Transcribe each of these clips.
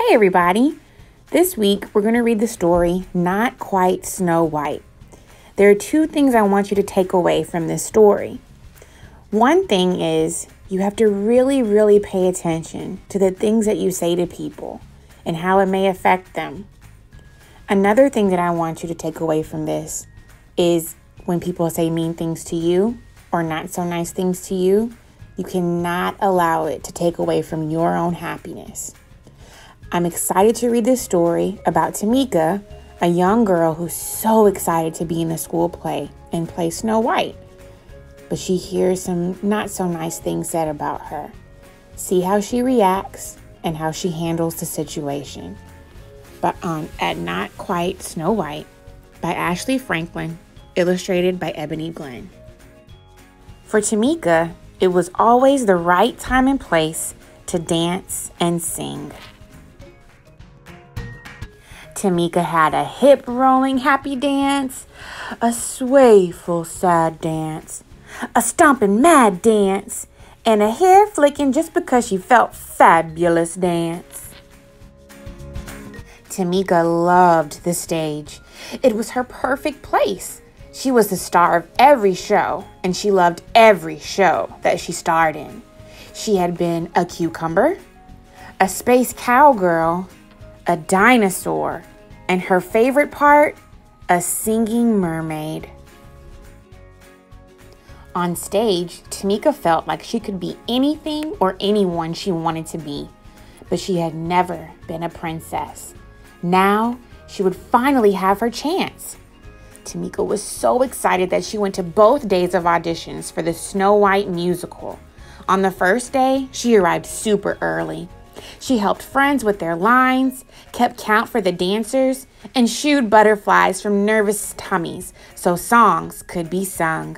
Hey everybody! This week we're going to read the story Not Quite Snow White. There are two things I want you to take away from this story. One thing is you have to really pay attention to the things that you say to people and how it may affect them. Another thing that I want you to take away from this is when people say mean things to you or not so nice things to you, you cannot allow it to take away from your own happiness. I'm excited to read this story about Tamika, a young girl who's so excited to be in the school play and play Snow White. But she hears some not so nice things said about her. See how she reacts and how she handles the situation. But at Not Quite Snow White by Ashley Franklin, illustrated by Ebony Glenn. For Tamika, it was always the right time and place to dance and sing. Tamika had a hip-rolling happy dance, a swayful sad dance, a stomping mad dance, and a hair-flicking just because she felt fabulous dance. Tamika loved the stage. It was her perfect place. She was the star of every show, and she loved every show that she starred in. She had been a cucumber, a space cowgirl, a dinosaur, and her favorite part, a singing mermaid. On stage, Tamika felt like she could be anything or anyone she wanted to be, but she had never been a princess. Now, she would finally have her chance. Tamika was so excited that she went to both days of auditions for the Snow White musical. On the first day, she arrived super early. She helped friends with their lines, kept count for the dancers, and shooed butterflies from nervous tummies so songs could be sung.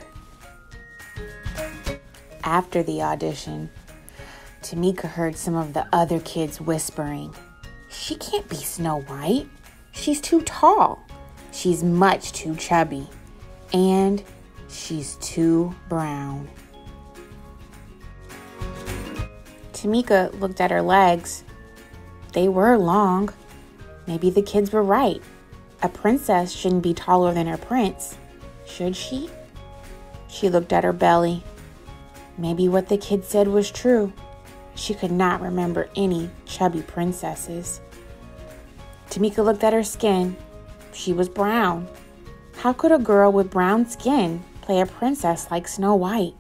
After the audition, Tamika heard some of the other kids whispering, "She can't be Snow White. She's too tall. She's much too chubby. And she's too brown." Tamika looked at her legs. They were long. Maybe the kids were right. A princess shouldn't be taller than her prince, should she? She looked at her belly. Maybe what the kids said was true. She could not remember any chubby princesses. Tamika looked at her skin. She was brown. How could a girl with brown skin play a princess like Snow White?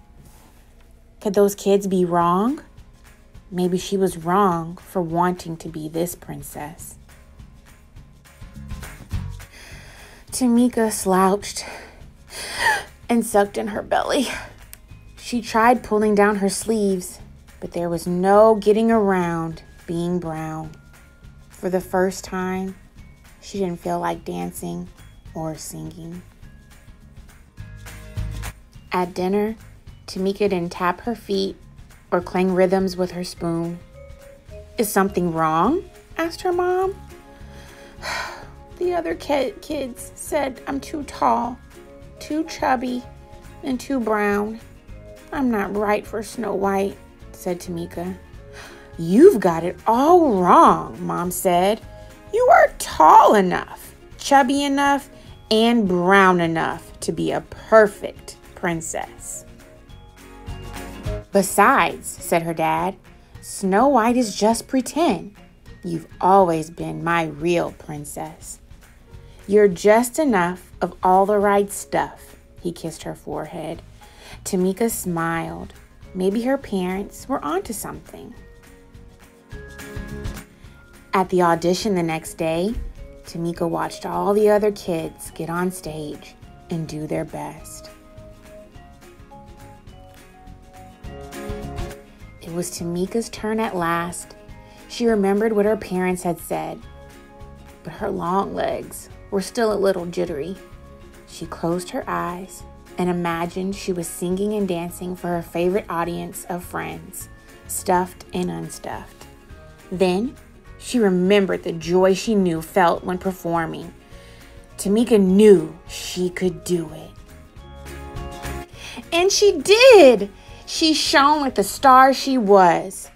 Could those kids be wrong? Maybe she was wrong for wanting to be this princess. Tamika slouched and sucked in her belly. She tried pulling down her sleeves, but there was no getting around being brown. For the first time, she didn't feel like dancing or singing. At dinner, Tamika didn't tap her feet or clang rhythms with her spoon. "Is something wrong?" asked her mom. "The other kids said I'm too tall, too chubby, and too brown. I'm not right for Snow White," said Tamika. "You've got it all wrong," Mom said. "You are tall enough, chubby enough, and brown enough to be a perfect princess." "Besides," said her dad, "Snow White is just pretend. You've always been my real princess. You're just enough of all the right stuff." He kissed her forehead. Tamika smiled. Maybe her parents were onto something. At the audition the next day, Tamika watched all the other kids get on stage and do their best. It was Tamika's turn at last. She remembered what her parents had said, but her long legs were still a little jittery. She closed her eyes and imagined she was singing and dancing for her favorite audience of friends, stuffed and unstuffed. Then she remembered the joy she knew felt when performing. Tamika knew she could do it. And she did! She shone like the star she was.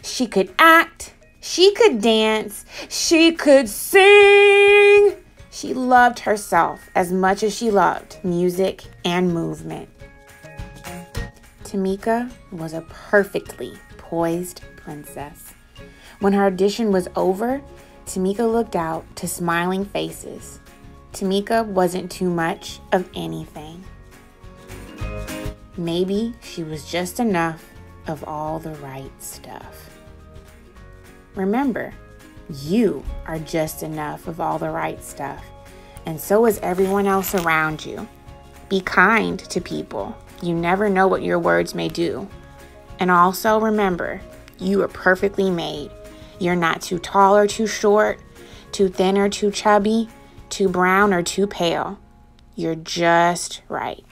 She could act, She could dance. She could sing. She loved herself as much as she loved music and movement. Tamika was a perfectly poised princess. When her audition was over, Tamika looked out to smiling faces. Tamika wasn't too much of anything. Maybe she was just enough of all the right stuff. Remember, you are just enough of all the right stuff, and so is everyone else around you. Be kind to people. You never know what your words may do. And also remember, you are perfectly made. You're not too tall or too short, too thin or too chubby, too brown or too pale. You're just right.